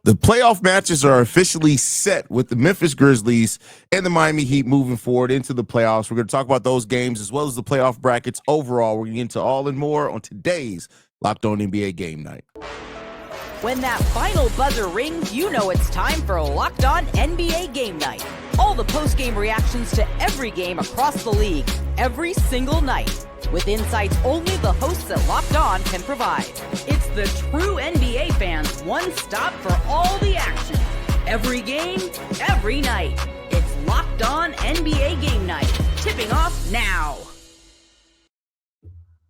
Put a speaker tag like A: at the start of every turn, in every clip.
A: The playoff matches are officially set with the Memphis Grizzlies and the Miami Heat moving forward into the playoffs. We're going to talk about those games as well as the playoff brackets overall. We're going to get into all and more on today's Locked On NBA Game Night.
B: When that final buzzer rings, you know it's time for Locked On NBA Game Night. All the post-game reactions to every game across the league, every single night, with insights only the hosts at Locked On can provide. It's the true NBA fans' one stop for all the action. Every game, every night. It's Locked On NBA Game Night. Tipping off now.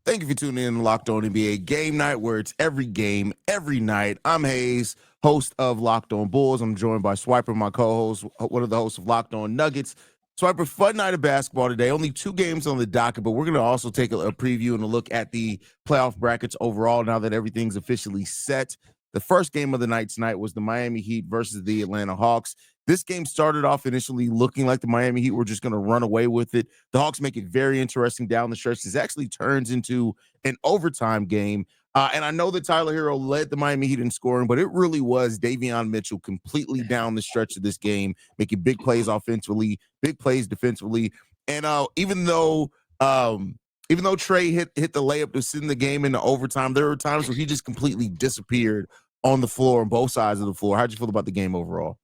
A: Thank you for tuning in to Locked On NBA Game Night, where it's every game, every night. I'm Haize, host of Locked On Bulls. I'm joined by Swipa, my co-host, one of the hosts of Locked On Nuggets. Swipa, fun night of basketball today. Only 2 games on the docket, but we're going to also take a preview and a look at the playoff brackets overall now that everything's officially set. The first game of the night tonight was the Miami Heat versus the Atlanta Hawks. This game started off initially looking like the Miami Heat were just going to run away with it. The Hawks make it very interesting down the stretch. This actually turns into an overtime game. And I know that Tyler Herro led the Miami Heat in scoring, but it really was Davion Mitchell completely down the stretch of this game, making big plays offensively, big plays defensively. And even though Trae hit the layup to send the game into overtime, there were times where he just completely disappeared on the floor on both sides of the floor. How'd you feel about the game overall?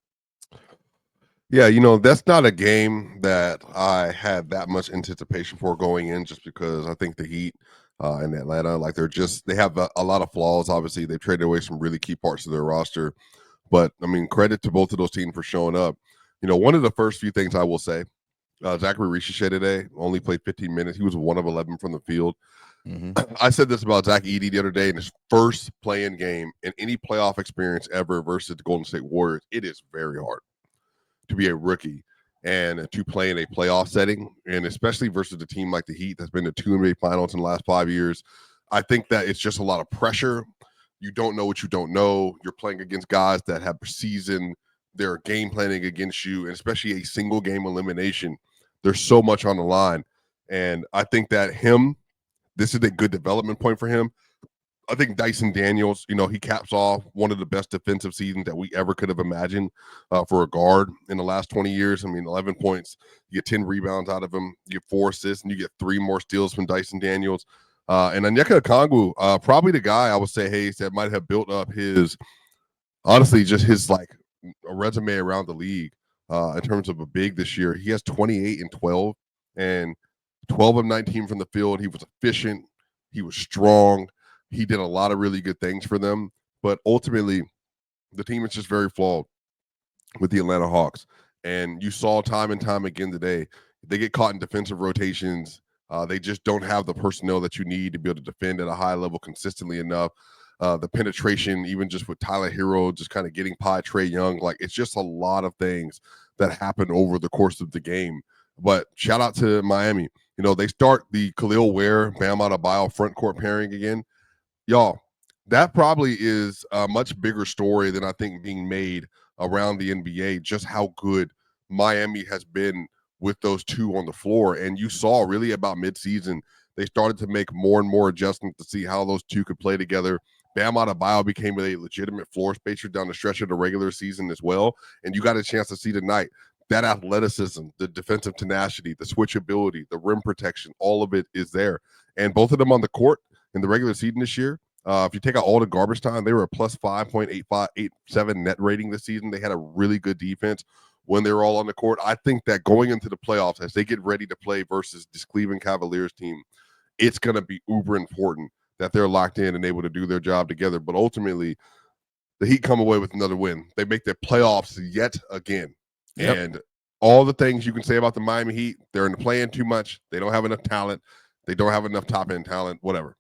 C: Yeah, that's not a game that I had that much anticipation for going in, just because I think the Heat in Atlanta, they have a lot of flaws. Obviously, they've traded away some really key parts of their roster. But, credit to both of those teams for showing up. One of the first few things I will say, Zachary Richichet today only played 15 minutes. He was 1 of 11 from the field. Mm-hmm. I said this about Zach Edey the other day in his first play-in game in any playoff experience ever versus the Golden State Warriors. It is very hard to be a rookie and to play in a playoff setting, and especially versus a team like the Heat that's been to 2 NBA finals in the last 5 years. I think that it's just a lot of pressure. You don't know what you don't know. You're playing against guys that have seasoned their game planning against you, and especially a single game elimination. There's so much on the line. And I think that this is a good development point for him. I think Dyson Daniels, he caps off one of the best defensive seasons that we ever could have imagined for a guard in the last 20 years. 11 points, you get 10 rebounds out of him, you get 4 assists, and you get 3 more steals from Dyson Daniels. And Onyeka Okongwu, probably the guy I would say, Hayes, that might have built up his a resume around the league in terms of a big this year. He has 28 and 12, and 12 of 19 from the field. He was efficient. He was strong. He did a lot of really good things for them, but ultimately the team is just very flawed with the Atlanta Hawks. And you saw time and time again today, they get caught in defensive rotations. They just don't have the personnel that you need to be able to defend at a high level consistently enough. The penetration, even just with Tyler Herro, just kind of getting by Trae Young, it's just a lot of things that happen over the course of the game. But shout out to Miami. They start the Khalil Ware, Bam Adebayo front court pairing again. Y'all, that probably is a much bigger story than I think being made around the NBA, just how good Miami has been with those two on the floor. And you saw really about midseason, they started to make more and more adjustments to see how those two could play together. Bam Adebayo became a legitimate floor spacer down the stretch of the regular season as well. And you got a chance to see tonight that athleticism, the defensive tenacity, the switchability, the rim protection, all of it is there. And both of them on the court in the regular season this year, if you take out all the garbage time, they were a plus 5.8587 net rating this season. They had a really good defense when they were all on the court. I think that going into the playoffs, as they get ready to play versus this Cleveland Cavaliers team, it's going to be uber important that they're locked in and able to do their job together. But ultimately, the Heat come away with another win. They make their playoffs yet again. Yep. And all the things you can say about the Miami Heat, they're in the play-in too much. They don't have enough talent. They don't have enough top-end talent, whatever.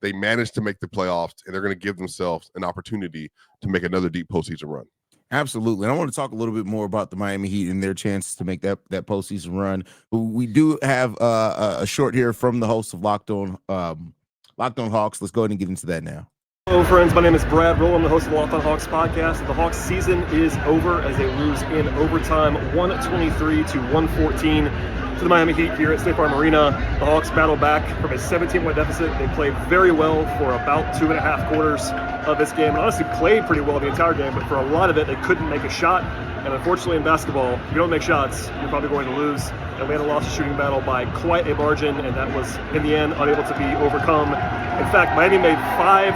C: They managed to make the playoffs, and they're going to give themselves an opportunity to make another deep postseason run.
A: Absolutely. And I want to talk a little bit more about the Miami Heat and their chances to make that postseason run. We do have a short here from the host of Locked On Hawks. Let's go ahead and get into that now.
D: Hello, friends. My name is Brad Roll. I'm the host of the Locked On Hawks podcast. The Hawks season is over as they lose in overtime, 123-114. to the Miami Heat here at State Farm Arena. The Hawks battled back from a 17-point deficit. They played very well for about 2.5 quarters of this game, and honestly played pretty well the entire game, but for a lot of it, they couldn't make a shot. And unfortunately in basketball, if you don't make shots, you're probably going to lose. Atlanta lost the shooting battle by quite a margin, and that was, in the end, unable to be overcome. In fact, Miami made 5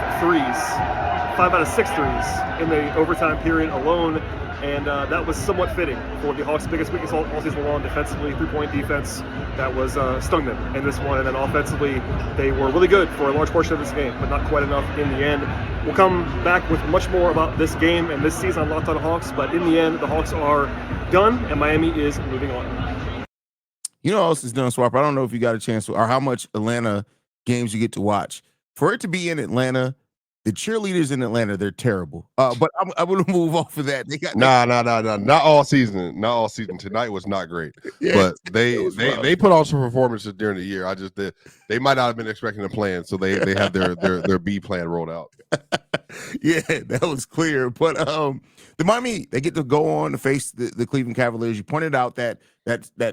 D: out of 6 threes in the overtime period alone. And that was somewhat fitting for the Hawks' biggest weakness all season long defensively, three-point defense that was stung them in this one. And then offensively, they were really good for a large portion of this game, but not quite enough in the end. We'll come back with much more about this game and this season on Locked On Hawks, but in the end, the Hawks are done, and Miami is moving on.
A: You know what else is done, Swiper? I don't know if you got a chance to, or how much Atlanta games you get to watch. For it to be in Atlanta, the cheerleaders in Atlanta, they're terrible. But I'm going to move off of that. They got
C: not all season. Not all season. Tonight was not great, but they put on some performances during the year. They might not have been expecting a plan, so they have their B plan rolled out.
A: Yeah, that was clear. But the Miami, they get to go on to face the Cleveland Cavaliers. You pointed out that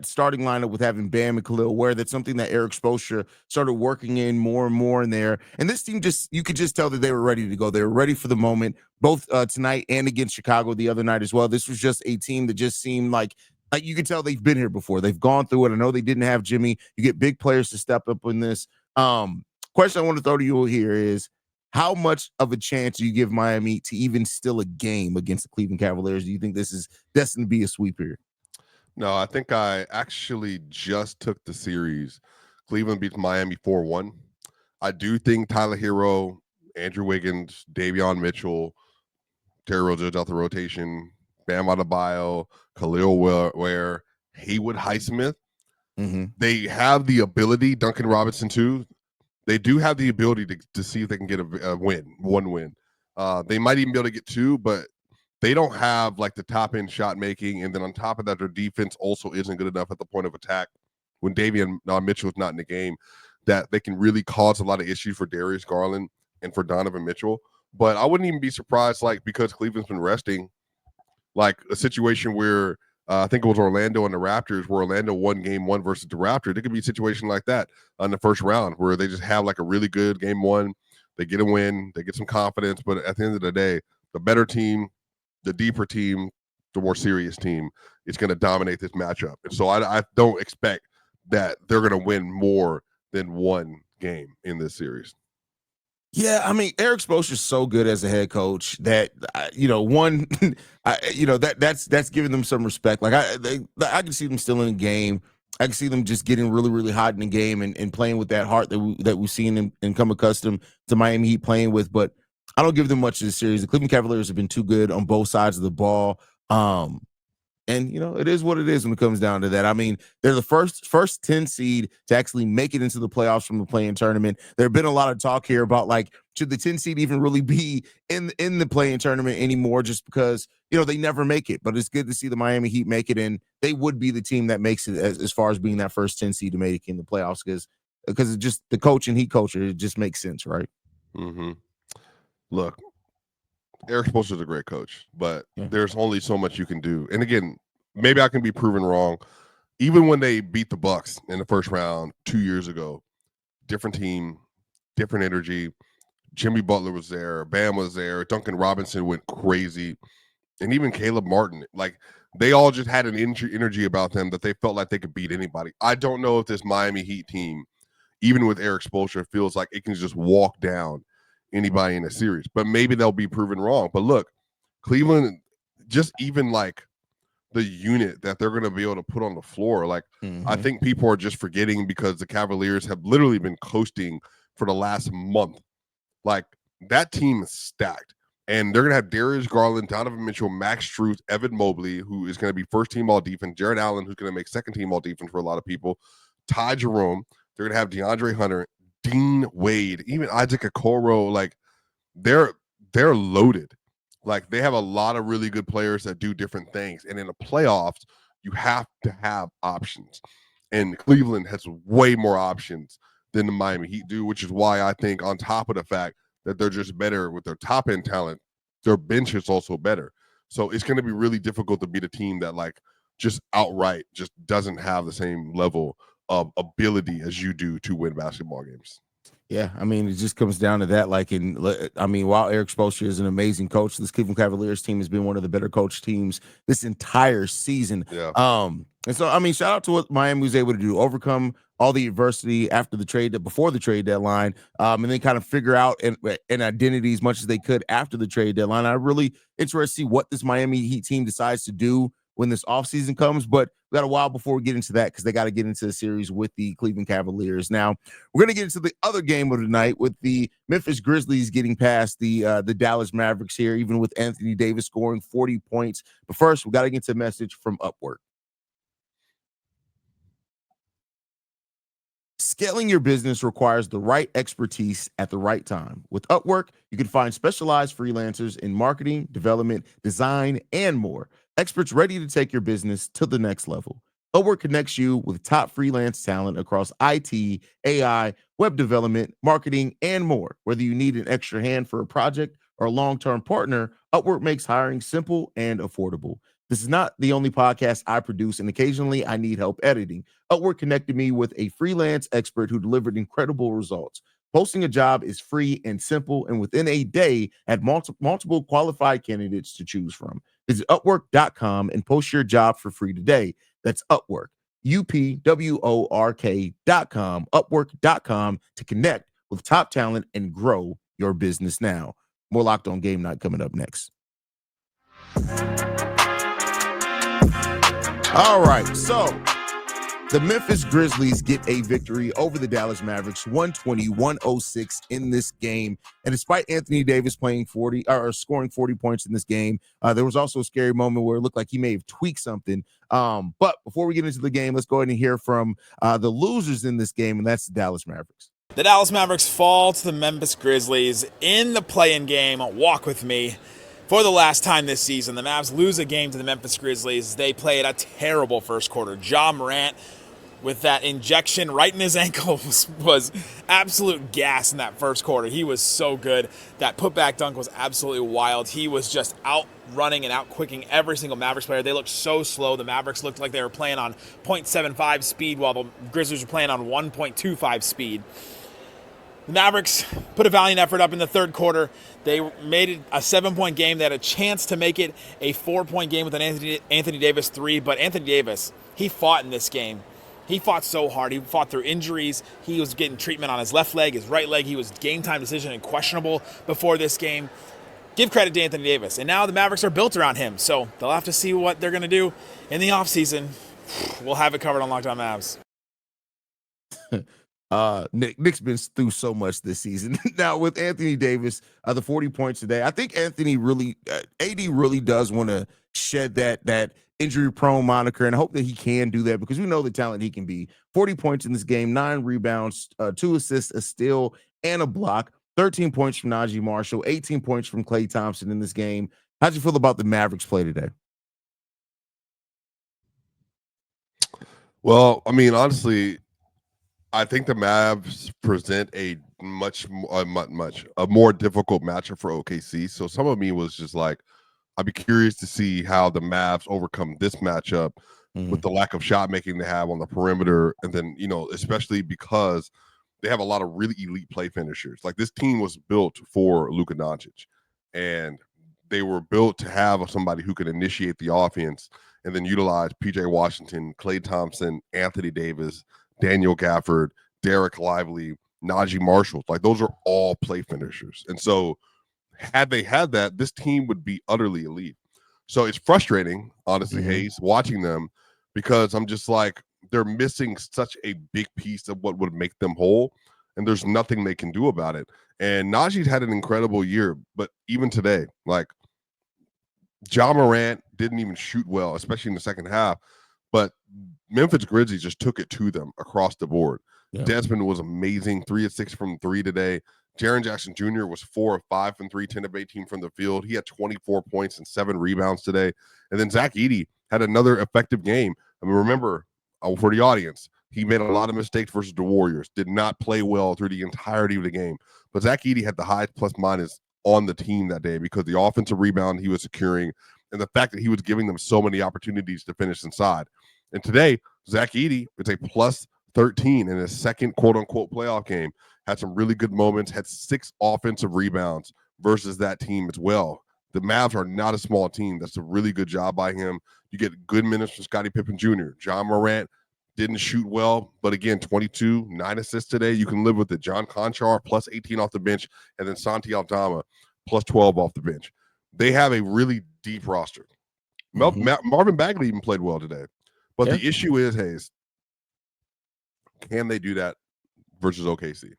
A: starting lineup with having Bam and Khalil Ware, that's something that Eric Spoelstra started working in more and more in there. And this team you could just tell that they were ready to go. They were ready for the moment, both tonight and against Chicago the other night as well. This was just a team that just seemed like you could tell they've been here before. They've gone through it. I know they didn't have Jimmy. You get big players to step up in this. Question I want to throw to you here is, how much of a chance do you give Miami to even steal a game against the Cleveland Cavaliers? Do you think this is destined to be a sweep here?
C: No, I think I actually just took the series. Cleveland beats Miami 4-1. I do think Tyler Herro, Andrew Wiggins, Davion Mitchell, Terry Rozier out the rotation, Bam Adebayo, Khalil Ware, Haywood Highsmith. They have the ability, Duncan Robinson too. They do have the ability to see if they can get one win. They might even be able to get 2, but they don't have like the top end shot making. And then on top of that, their defense also isn't good enough at the point of attack when Davion Mitchell is not in the game, that they can really cause a lot of issues for Darius Garland and for Donovan Mitchell. But I wouldn't even be surprised, like, because Cleveland's been resting, like a situation where I think it was Orlando and the Raptors, where Orlando won game 1 versus the Raptors. It could be a situation like that on the first round where they just have like a really good game 1. They get a win, they get some confidence, but at the end of the day, the better team, the deeper team, the more serious team is going to dominate this matchup. And so I don't expect that they're going to win more than 1 game in this series.
A: Yeah, I mean, Eric Spoelstra is so good as a head coach that that's giving them some respect. Like I can see them still in the game. I can see them just getting really, really hot in the game and playing with that heart that we've seen and come accustomed to Miami Heat playing with. But I don't give them much of the series. The Cleveland Cavaliers have been too good on both sides of the ball. And, it is what it is when it comes down to that. I mean, they're the first 10 seed to actually make it into the playoffs from the play-in tournament. There have been a lot of talk here about, like, should the 10 seed even really be in the play-in tournament anymore, just because, they never make it. But it's good to see the Miami Heat make it, and they would be the team that makes it as far as being that first 10 seed to make it in the playoffs, because it's just the coach and Heat culture. It just makes sense, right?
C: Mm-hmm. Look, Eric Spoelstra is a great coach, but there's only so much you can do. And again, maybe I can be proven wrong. Even when they beat the Bucks in the first round 2 years ago, different team, different energy. Jimmy Butler was there, Bam was there, Duncan Robinson went crazy, and even Caleb Martin. Like, they all just had an energy about them that they felt like they could beat anybody. I don't know if this Miami Heat team, even with Eric Spoelstra, feels like it can just walk down anybody in a series, but maybe they'll be proven wrong. But look, Cleveland, just even like the unit that they're going to be able to put on the floor, like, I think people are just forgetting, because the Cavaliers have literally been coasting for the last month. Like, that team is stacked, and they're going to have Darius Garland, Donovan Mitchell, Max Strus, Evan Mobley, who is going to be first team all defense, Jared Allen, who's going to make second team all defense for a lot of people, Ty Jerome. They're going to have DeAndre Hunter, Dean Wade, even Isaac Okoro. Like, they're loaded. Like, they have a lot of really good players that do different things. And in the playoffs, you have to have options. And Cleveland has way more options than the Miami Heat do, which is why I think, on top of the fact that they're just better with their top end talent, their bench is also better. So it's going to be really difficult to beat a team that, like, just outright just doesn't have the same level of ability as you do to win basketball games.
A: Yeah, I mean, it just comes down to that. While Eric Spoelstra is an amazing coach, this Cleveland Cavaliers team has been one of the better coach teams this entire season.
C: Yeah.
A: And so, I mean, shout out to what Miami was able to do, overcome all the adversity before the trade deadline, and then kind of figure out an identity as much as they could after the trade deadline. I'm really interested to see what this Miami Heat team decides to do when this offseason comes, but we got a while before we get into that because they got to get into the series with the Cleveland Cavaliers. Now, we're going to get into the other game of the night with the Memphis Grizzlies getting past the Dallas Mavericks here, even with Anthony Davis scoring 40 points. But first, we got to get to a message from Upwork. Scaling your business requires the right expertise at the right time. With Upwork, you can find specialized freelancers in marketing, development, design, and more. Experts ready to take your business to the next level. Upwork connects you with top freelance talent across IT, AI, web development, marketing, and more. Whether you need an extra hand for a project or a long-term partner, Upwork makes hiring simple and affordable. This is not the only podcast I produce, and occasionally I need help editing. Upwork connected me with a freelance expert who delivered incredible results. Posting a job is free and simple, and within a day, had multiple qualified candidates to choose from. Visit Upwork.com and post your job for free today. That's Upwork, UPWORK.com, Upwork.com to connect with top talent and grow your business now. More Locked On Game Night coming up next. All right, so the Memphis Grizzlies get a victory over the Dallas Mavericks, 120-106 in this game. And despite Anthony Davis scoring 40 points in this game, there was also a scary moment where it looked like he may have tweaked something. But before we get into the game, let's go ahead and hear from the losers in this game, and that's the Dallas Mavericks.
E: The Dallas Mavericks fall to the Memphis Grizzlies in the play-in game. Walk with me. For the last time this season, the Mavs lose a game to the Memphis Grizzlies. They played a terrible first quarter. Morant, with that injection right in his ankle, was absolute gas in that first quarter. He was so good. That putback dunk was absolutely wild. He was just outrunning and outquicking every single Mavericks player. They looked so slow. The Mavericks looked like they were playing on 0.75 speed while the Grizzlies were playing on 1.25 speed. The Mavericks put a valiant effort up in the third quarter. They made it a 7-point game. They had a chance to make it a 4-point game with an Anthony Davis 3, but Anthony Davis, he fought in this game. He fought so hard. He fought through injuries. He was getting treatment on his left leg, his right leg. He was game time decision and questionable before this game. Give credit to Anthony Davis. And now the Mavericks are built around him, so they'll have to see what they're going to do in the offseason. We'll have it covered on Locked On Mavs.
A: Nick's been through so much this season. Now with Anthony Davis, the 40 points today, I think AD really does want to shed that injury-prone moniker, and I hope that he can do that because we know the talent he can be. 40 points in this game, 9 rebounds, 2 assists, a steal, and a block. 13 points from Najee Marshall, 18 points from Klay Thompson in this game. How'd you feel about the Mavericks play today?
C: Well, I mean, honestly, I think the Mavs present a much more difficult matchup for OKC. So some of me was just like, I'd be curious to see how the Mavs overcome this matchup with the lack of shot making they have on the perimeter. And then, especially because they have a lot of really elite play finishers. Like this team was built for Luka Doncic, and they were built to have somebody who could initiate the offense and then utilize PJ Washington, Klay Thompson, Anthony Davis, Daniel Gafford, Derek Lively, Najee Marshall. Like those are all play finishers. And so had they had that, this team would be utterly elite. So it's frustrating, honestly, Haize, watching them, because I'm just like, they're missing such a big piece of what would make them whole, and there's nothing they can do about it. And Najee's had an incredible year, but even today, like Morant didn't even shoot well, especially in the second half, but Memphis Grizzlies just took it to them across the board. Yeah. Desmond was amazing, 3 of 6 from 3 today. Jaren Jackson Jr. was 4 of 5 from 3, 10 of 18 from the field. He had 24 points and 7 rebounds today. And then Zach Edey had another effective game. I mean, remember, for the audience, he made a lot of mistakes versus the Warriors, did not play well through the entirety of the game. But Zach Edey had the highest plus minus on the team that day because the offensive rebound he was securing, and the fact that he was giving them so many opportunities to finish inside. And today, Zach Edey is a plus 13 in his second quote-unquote playoff game. Had some really good moments, had 6 offensive rebounds versus that team as well. The Mavs are not a small team. That's a really good job by him. You get good minutes from Scottie Pippen Jr. John Morant didn't shoot well, but again, 22, 9 assists today. You can live with it. John Conchar plus 18 off the bench, and then Santi Aldama plus 12 off the bench. They have a really deep roster. Marvin Bagley even played well today. But the issue is, Haize, can they do that versus OKC?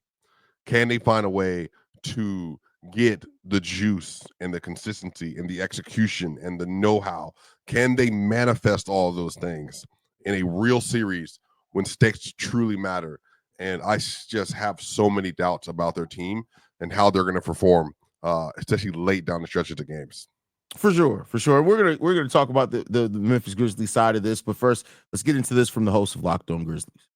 C: Can they find a way to get the juice and the consistency and the execution and the know-how? Can they manifest all of those things in a real series when stakes truly matter? And I just have so many doubts about their team and how they're going to perform, especially late down the stretch of the games.
A: For sure. We're gonna talk about the Memphis Grizzlies side of this, but first, let's get into this from the host of Locked On Grizzlies.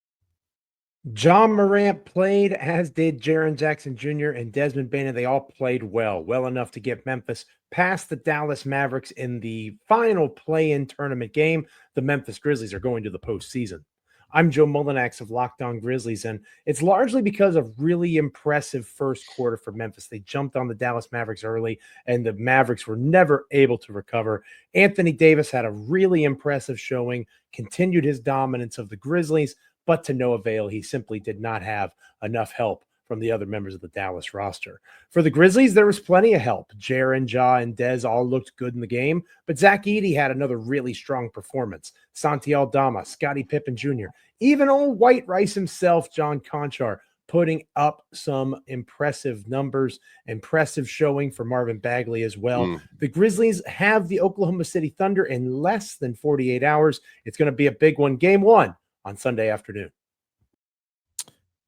F: John Morant played, as did Jaren Jackson Jr. and Desmond Bane. They all played well enough to get Memphis past the Dallas Mavericks in the final play-in tournament game. The Memphis Grizzlies are going to the postseason. I'm Joe Mullinax of Locked On Grizzlies, and it's largely because of really impressive first quarter for Memphis. They jumped on the Dallas Mavericks early, and the Mavericks were never able to recover. Anthony Davis had a really impressive showing, continued his dominance of the Grizzlies, but to no avail. He simply did not have enough help from the other members of the Dallas roster. For the Grizzlies, there was plenty of help. Jaren, Ja, and Dez all looked good in the game, but Zach Edey had another really strong performance. Santi Aldama, Scottie Pippen Jr., even old White Rice himself, John Conchar, putting up some impressive numbers, impressive showing for Marvin Bagley as well. The Grizzlies have the Oklahoma City Thunder in less than 48 hours. It's going to be a big one. Game 1 on Sunday afternoon.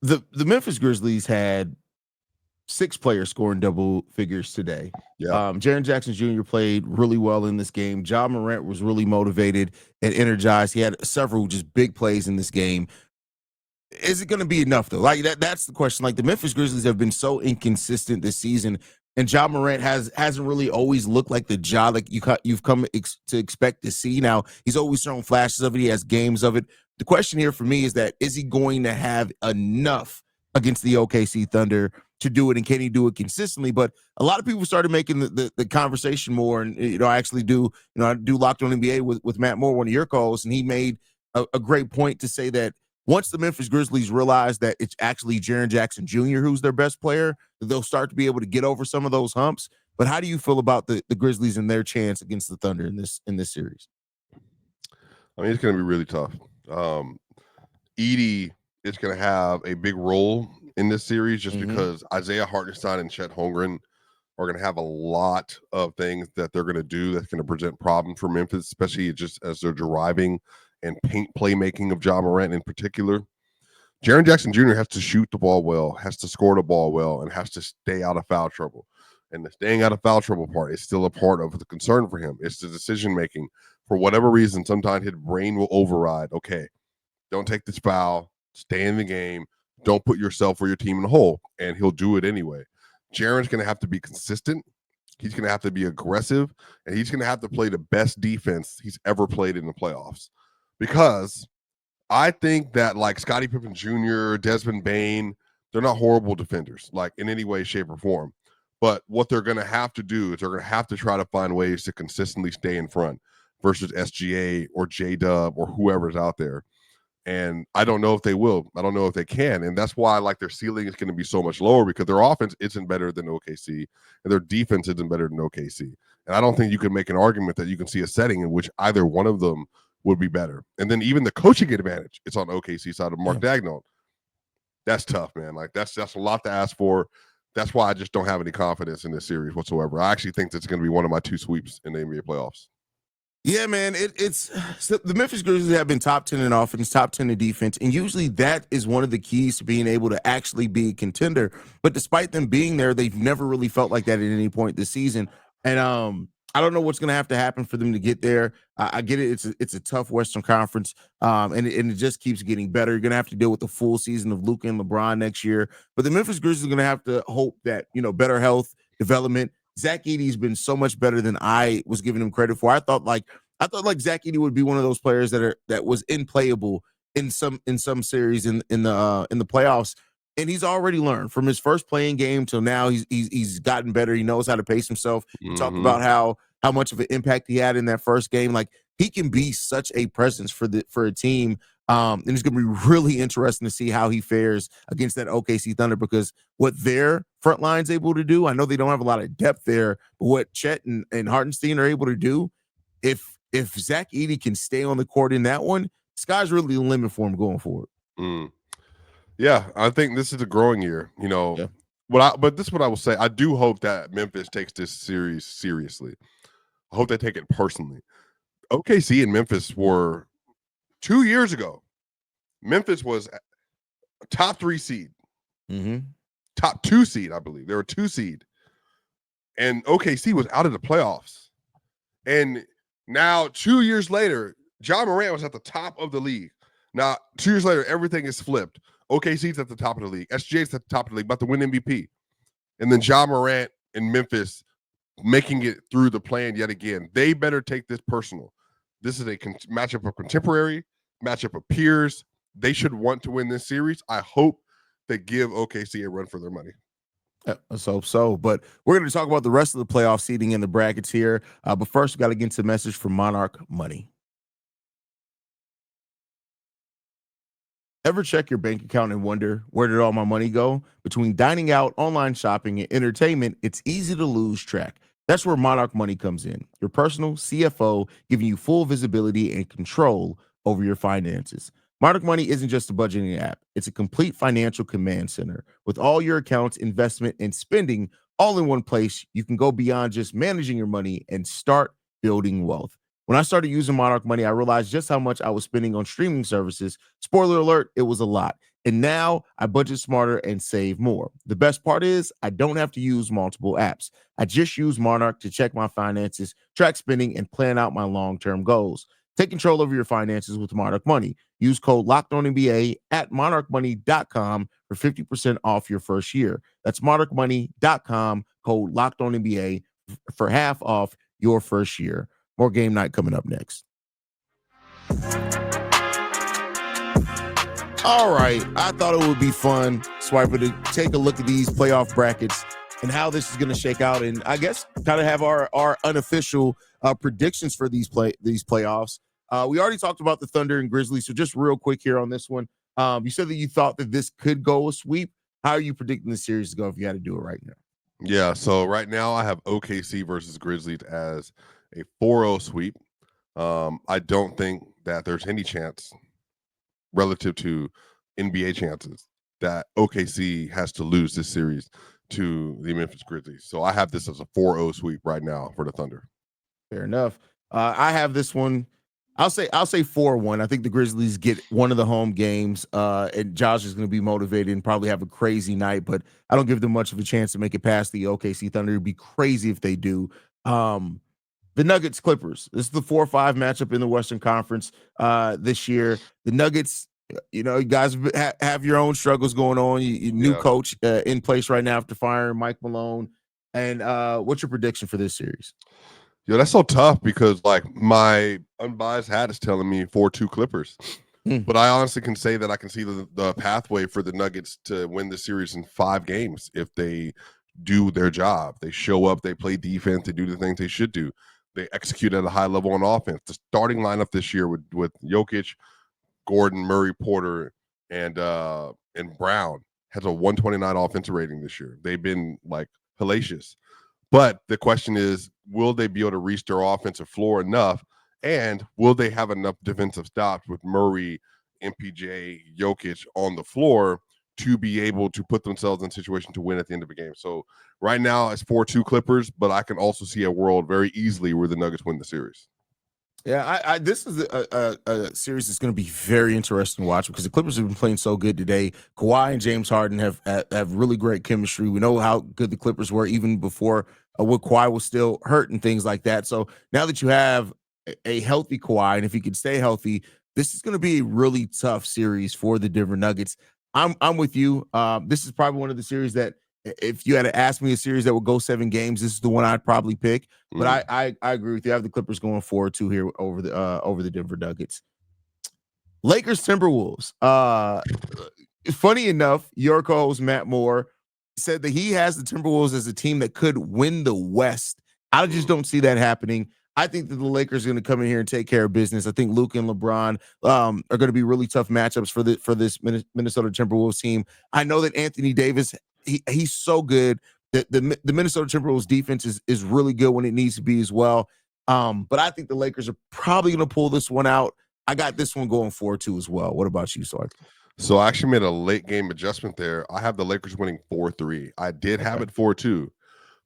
A: The Memphis Grizzlies had 6 players scoring double figures today. Jaren Jackson Jr. played really well in this game. Ja Morant was really motivated and energized. He had several just big plays in this game. Is it going to be enough, though? Like that's the question. Like, the Memphis Grizzlies have been so inconsistent this season, and Ja Morant hasn't really always looked like the Ja like you've come to expect to see. Now, he's always shown flashes of it. He has games of it. The question here for me is that, is he going to have enough against the OKC Thunder to do it, and can he do it consistently? But a lot of people started making the conversation more, and I actually do. I do Locked On NBA with Matt Moore, one of your calls, and he made a great point to say that once the Memphis Grizzlies realize that it's actually Jaren Jackson Jr. who's their best player, they'll start to be able to get over some of those humps. But how do you feel about the Grizzlies and their chance against the Thunder in this series?
C: I mean, it's going to be really tough. Edey is going to have a big role in this series just because Isaiah Hartenstein and Chet Holmgren are going to have a lot of things that they're going to do that's going to present problems for Memphis, especially just as they're driving and paint playmaking of Ja Morant in particular. Jaren Jackson Jr. has to shoot the ball well, has to score the ball well, and has to stay out of foul trouble. And the staying out of foul trouble part is still a part of the concern for him. It's the decision-making. For whatever reason, sometimes his brain will override. Okay, don't take this foul. Stay in the game. Don't put yourself or your team in the hole. And he'll do it anyway. Jaren's going to have to be consistent. He's going to have to be aggressive. And he's going to have to play the best defense he's ever played in the playoffs. Because I think that, like, Scottie Pippen Jr., Desmond Bane, they're not horrible defenders, like, in any way, shape, or form. But what they're going to have to do is they're going to have to try to find ways to consistently stay in front versus SGA or J-Dub or whoever's out there. And I don't know if they will. I don't know if they can. And that's why, like, their ceiling is going to be so much lower, because their offense isn't better than OKC and their defense isn't better than OKC. And I don't think you can make an argument that you can see a setting in which either one of them would be better. And then even the coaching advantage, it's on OKC side of Mark Daigneault. That's tough, man. Like, that's a lot to ask for. That's why I just don't have any confidence in this series whatsoever. I actually think that's going to be one of my 2 sweeps in the NBA playoffs.
A: Yeah, man, it's the Memphis Grizzlies have been top 10 in offense, top 10 in defense, and usually that is one of the keys to being able to actually be a contender. But despite them being there, they've never really felt like that at any point this season. And I don't know what's going to have to happen for them to get there. I get it. It's a tough Western Conference, and it just keeps getting better. You're going to have to deal with the full season of Luka and LeBron next year. But the Memphis Grizzlies are going to have to hope that, better health, development, Zach Edey's been so much better than I was giving him credit for. I thought like Zach Edey would be one of those players that was implayable in some series in the playoffs. And he's already learned from his first playing game till now. He's gotten better. He knows how to pace himself. You talked about how much of an impact he had in that first game. Like, he can be such a presence for a team. And it's going to be really interesting to see how he fares against that OKC Thunder, because what their front line's able to do, I know they don't have a lot of depth there, but what Chet and Hartenstein are able to do, if Zach Edey can stay on the court in that one, sky's really the limit for him going forward.
C: Yeah, I think this is a growing year.
A: Yeah.
C: But this is what I will say. I do hope that Memphis takes this series seriously. I hope they take it personally. OKC and Memphis were 2 years ago. Memphis was a top 3 seed, top 2 seed, I believe. They were 2 seed, and OKC was out of the playoffs. And now 2 years later, Ja Morant was at the top of the league. Now 2 years later, everything is flipped. OKC's at the top of the league. SGA's at the top of the league, about to win MVP. And then Ja Morant and Memphis making it through the plan yet again. They better take this personal. This is a matchup of contemporary, matchup of peers. They should want to win this series. I hope they give OKC a run for their money.
A: Let's hope so. But we're going to talk about the rest of the playoff seeding in the brackets here. But first, we got to get into a message from Monarch Money. Ever check your bank account and wonder, where did all my money go? Between dining out, online shopping, and entertainment, it's easy to lose track. That's where Monarch Money comes in. Your personal CFO, giving you full visibility and control over your finances. Monarch Money isn't just a budgeting app. It's a complete financial command center. With all your accounts, investment, and spending all in one place, you can go beyond just managing your money and start building wealth. When I started using Monarch Money, I realized just how much I was spending on streaming services. Spoiler alert, it was a lot. And now I budget smarter and save more. The best part is I don't have to use multiple apps. I just use Monarch to check my finances, track spending, and plan out my long-term goals. Take control over your finances with Monarch Money. Use code LOCKEDONNBA at monarchmoney.com for 50% off your first year. That's monarchmoney.com, code LOCKEDONNBA for half off your first year. More game night coming up next. All right. I thought it would be fun, Swiper, to take a look at these playoff brackets and how this is going to shake out. And I guess kind of have our unofficial predictions for these playoffs. We already talked about the Thunder and Grizzlies. So just real quick here on this one. You said that you thought that this could go a sweep. How are you predicting the series to go if you had to do it right now?
C: Yeah. So right now I have OKC versus Grizzlies as a 4-0 sweep. I don't think that there's any chance relative to NBA chances that OKC has to lose this series to the Memphis Grizzlies. So I have this as a 4-0 sweep right now for the Thunder.
A: Fair enough. I have this one. I'll say 4-1. I think the Grizzlies get one of the home games, and Josh is going to be motivated and probably have a crazy night, but I don't give them much of a chance to make it past the OKC Thunder. It'd be crazy if they do. The Nuggets Clippers. This is the 4-5 matchup in the Western Conference this year. The Nuggets, you guys have your own struggles going on. You new coach in place right now after firing Mike Malone. And what's your prediction for this series?
C: That's so tough because my unbiased hat is telling me 4-2 Clippers. But I honestly can say that I can see the pathway for the Nuggets to win the series in 5 games if they do their job. They show up, they play defense, they do the things they should do. They execute at a high level on offense. The starting lineup this year with Jokic, Gordon, Murray, Porter, and Brown has a 129 offensive rating this year. They've been hellacious. But the question is, will they be able to reach their offensive floor enough? And will they have enough defensive stops with Murray, MPJ, Jokic on the floor to be able to put themselves in a situation to win at the end of the game? So right now it's 4-2 Clippers, but I can also see a world very easily where the Nuggets win the series.
A: Yeah, this is a series that's going to be very interesting to watch because the Clippers have been playing so good today. Kawhi and James Harden have really great chemistry. We know how good the Clippers were even before when Kawhi was still hurt and things like that. So now that you have a healthy Kawhi, and if he can stay healthy, this is going to be a really tough series for the Denver Nuggets. I'm with you. This is probably one of the series that if you had to ask me a series that would go 7 games, this is the one I'd probably pick. But I agree with you. I have the Clippers going 4-2 here over the Denver Nuggets. Lakers Timberwolves. Funny enough, your co-host Matt Moore said that he has the Timberwolves as a team that could win the West. I just don't see that happening. I think that the Lakers are going to come in here and take care of business. I think Luke and LeBron are going to be really tough matchups for this Minnesota Timberwolves team. I know that Anthony Davis, he's so good. The Minnesota Timberwolves defense is really good when it needs to be as well. But I think the Lakers are probably going to pull this one out. I got this one going 4-2 as well. What about you, Sark?
C: So I actually made a late game adjustment there. I have the Lakers winning 4-3. I did have it 4-2,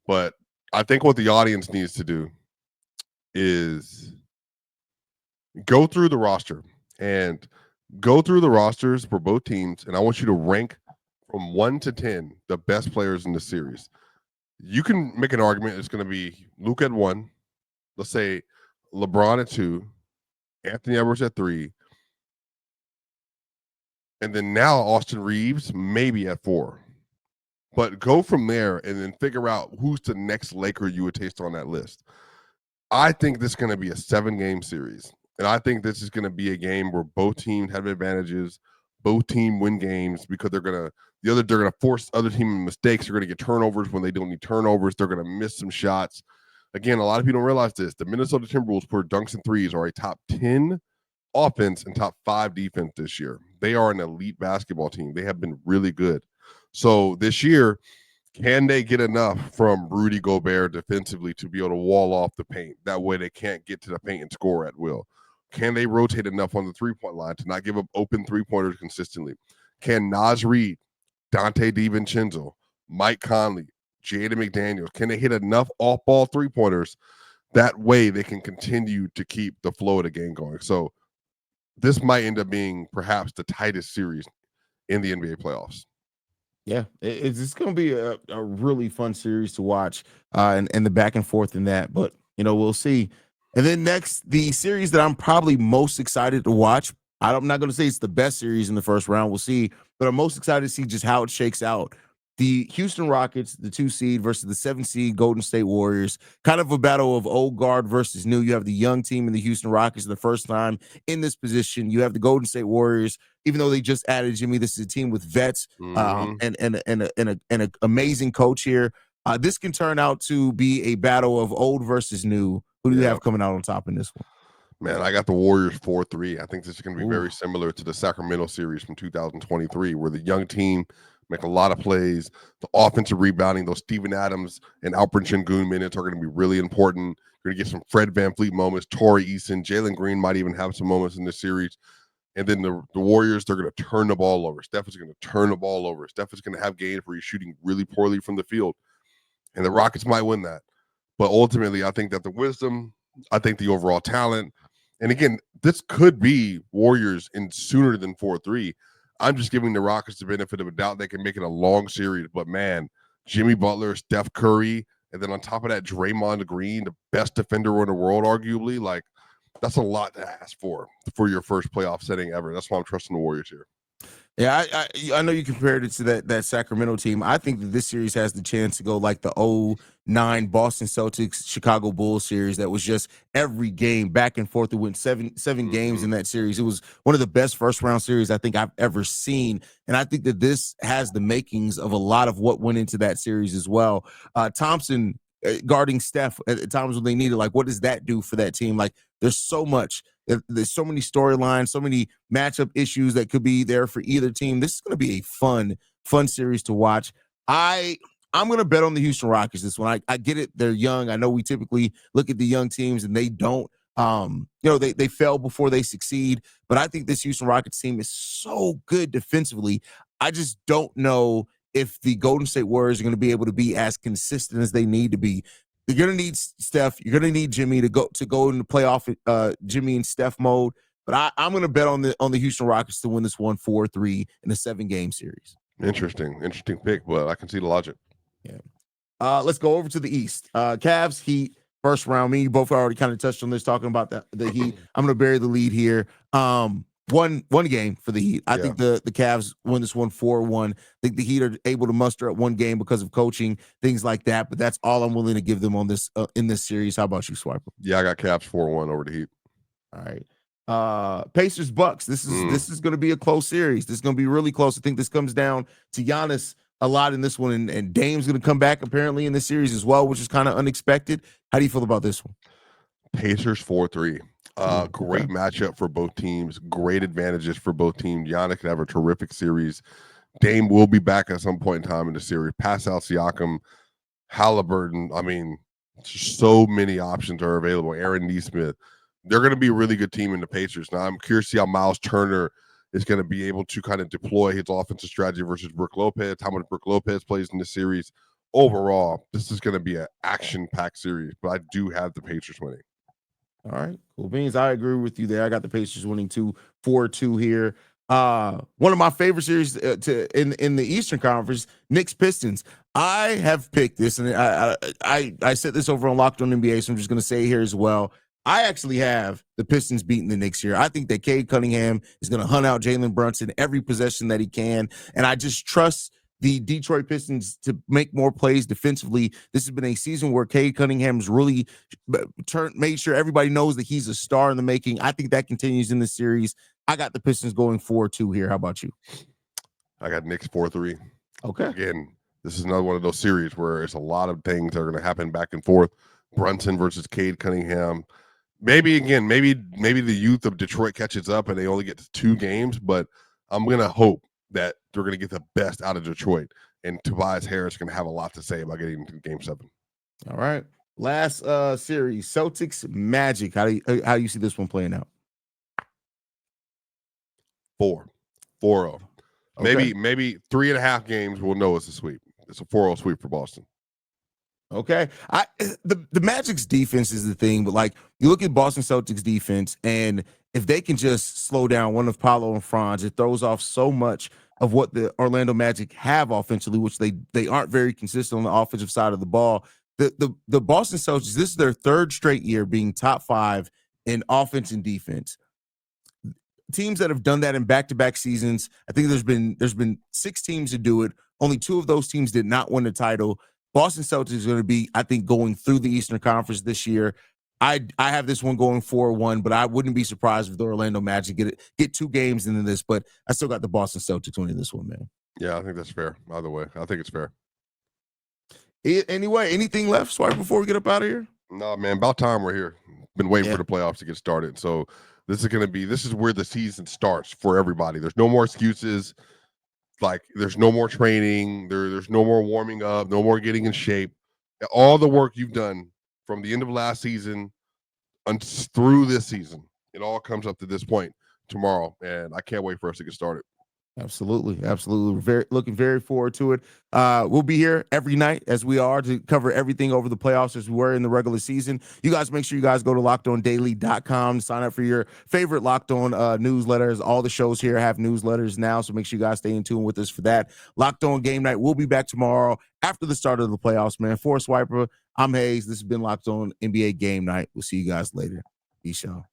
C: but I think what the audience needs to do is go through the roster and go through the rosters for both teams, and I want you to rank from 1 to 10 the best players in the series. You can make an argument it's going to be Luke at 1, let's say LeBron at 2, Anthony Edwards at 3, and then now Austin Reeves maybe at 4. But go from there and then figure out who's the next Laker you would taste on that list. I think this is going to be a 7-game series. And I think this is going to be a game where both teams have advantages, both teams win games because they're going to force other team mistakes. They're going to get turnovers when they don't need turnovers. They're going to miss some shots. Again, a lot of people don't realize this. The Minnesota Timberwolves per dunks and threes are a top 10 offense and top 5 defense this year. They are an elite basketball team. They have been really good. So this year, can they get enough from Rudy Gobert defensively to be able to wall off the paint? That way they can't get to the paint and score at will. Can they rotate enough on the three-point line to not give up open three-pointers consistently? Can Naz Reid, Dante DiVincenzo, Mike Conley, Jaden McDaniels, can they hit enough off-ball three-pointers? That way they can continue to keep the flow of the game going. So this might end up being perhaps the tightest series in the NBA playoffs.
A: Yeah, it's going to be a really fun series to watch and the back and forth in that. But, we'll see. And then next, the series that I'm probably most excited to watch. I'm not going to say it's the best series in the first round. We'll see. But I'm most excited to see just how it shakes out. The Houston Rockets, the 2 seed versus the 7 seed Golden State Warriors, kind of a battle of old guard versus new. You have the young team in the Houston Rockets the first time in this position. You have the Golden State Warriors, even though they just added Jimmy. This is a team with vets and an amazing coach here. This can turn out to be a battle of old versus new. Who do you have coming out on top in this one?
C: Man, I got the Warriors 4-3. I think this is going to be very similar to the Sacramento series from 2023, where the young team make a lot of plays. The offensive rebounding, those Steven Adams and Alperen Sengun minutes are going to be really important. You're going to get some Fred VanVleet moments, Torrey Eason, Jalen Green might even have some moments in this series. And then the Warriors, they're going to turn the ball over. Steph is going to turn the ball over. Steph is going to have games where he's shooting really poorly from the field. And the Rockets might win that. But ultimately, I think that the wisdom, I think the overall talent, and again, this could be Warriors in sooner than 4-3. I'm just giving the Rockets the benefit of a doubt. They can make it a long series, but man, Jimmy Butler, Steph Curry, and then on top of that, Draymond Green, the best defender in the world, arguably, like that's a lot to ask for your first playoff setting ever. That's why I'm trusting the Warriors here.
A: Yeah, I know you compared it to that Sacramento team. I think that this series has the chance to go like the 2009 Boston Celtics Chicago Bulls series that was just every game back and forth. It went seven games in that series. It was one of the best first round series I think I've ever seen. And I think that this has the makings of a lot of what went into that series as well. Thompson guarding Steph at times when they needed, like, what does that do for that team? Like, there's so much. There's so many storylines, so many matchup issues that could be there for either team. This is going to be a fun series to watch. I'm going to bet on the Houston Rockets this one. I get it. They're young. I know we typically look at the young teams and they don't, they fail before they succeed. But I think this Houston Rockets team is so good defensively. I just don't know if the Golden State Warriors are going to be able to be as consistent as they need to be. You're going to need Steph. You're going to need Jimmy to go into playoff Jimmy and Steph mode. But I'm going to bet on the Houston Rockets to win this one 4-3 in a 7-game series. Interesting
C: pick, but I can see the logic.
A: Yeah. Let's go over to the East. Cavs, Heat, first round. Me, you both already kind of touched on this, talking about the Heat. I'm going to bury the lead here. one game for the Heat. I think the Cavs win this one 4-1. I think the Heat are able to muster up one game because of coaching, things like that. But that's all I'm willing to give them on this in this series. How about you, Swiper?
C: Yeah, I got Cavs 4-1 over the Heat.
A: All right. Pacers Bucks. This is going to be a close series. This is going to be really close. I think this comes down to Giannis a lot in this one, and Dame's going to come back apparently in this series as well, which is kind of unexpected. How do you feel about this one?
C: Pacers 4-3. Great matchup for both teams. Great advantages for both teams. Giannis can have a terrific series. Dame will be back at some point in time in the series. Pascal Siakam, Halliburton. I mean, so many options are available. Aaron Nesmith. They're going to be a really good team in the Pacers. Now, I'm curious to see how Miles Turner is going to be able to kind of deploy his offensive strategy versus Brook Lopez, how much Brook Lopez plays in this series. Overall, this is going to be an action-packed series, but I do have the Pacers winning.
A: All right, cool beans. I agree with you there. I got the Pacers winning 4-2 here. One of my favorite series in the Eastern Conference, Knicks Pistons. I have picked this, and I said this over on Locked On NBA, so I'm just going to say it here as well. I actually have the Pistons beating the Knicks here. I think that Cade Cunningham is going to hunt out Jalen Brunson every possession that he can, and I just trust the Detroit Pistons to make more plays defensively. This has been a season where Cade Cunningham's really made sure everybody knows that he's a star in the making. I think that continues in the series. I got the Pistons going 4-2 here. How about you?
C: I got Knicks 4-3.
A: Okay.
C: Again, this is another one of those series where it's a lot of things that are going to happen back and forth. Brunson versus Cade Cunningham. Maybe the youth of Detroit catches up and they only get to 2 games, but I'm going to hope that they're going to get the best out of Detroit, and Tobias Harris is going to have a lot to say about getting into Game 7.
A: All right. Last series, Celtics Magic. How do you see this one playing out?
C: 4-0.
A: Okay.
C: Maybe 3.5 games we'll know it's a sweep. It's a 4-0 sweep for Boston.
A: Okay. The Magic's defense is the thing, but like you look at Boston Celtics defense, and if they can just slow down one of Paolo and Franz, it throws off so much of what the Orlando Magic have offensively, which they aren't very consistent on the offensive side of the ball. The Boston Celtics, this is their 3rd straight year being top 5 in offense and defense. Teams that have done that in back-to-back seasons, I think there's been 6 teams to do it. Only 2 of those teams did not win the title. Boston Celtics is going to be, I think, going through the Eastern Conference this year. I have this one going 4-1, but I wouldn't be surprised if the Orlando Magic get 2 games into this, but I still got the Boston Celtics winning this one, man.
C: Yeah, I think that's fair. Either way, I think it's fair.
A: Anyway, anything left, Swipe, before we get up out of here?
C: No, man, about time we're here. Been waiting for the playoffs to get started. So this is where the season starts for everybody. There's no more excuses. Like, there's no more training. There's no more warming up, no more getting in shape. All the work you've done from the end of last season through this season, it all comes up to this point tomorrow, and I can't wait for us to get started.
A: Absolutely. Looking very forward to it. We'll be here every night as we are to cover everything over the playoffs as we were in the regular season. You guys make sure you guys go to LockedOnDaily.com to sign up for your favorite Locked On newsletters. All the shows here have newsletters now, so make sure you guys stay in tune with us for that. Locked On Game Night. We'll be back tomorrow after the start of the playoffs, man. For Swiper, I'm Haize. This has been Locked On NBA Game Night. We'll see you guys later. Peace, y'all.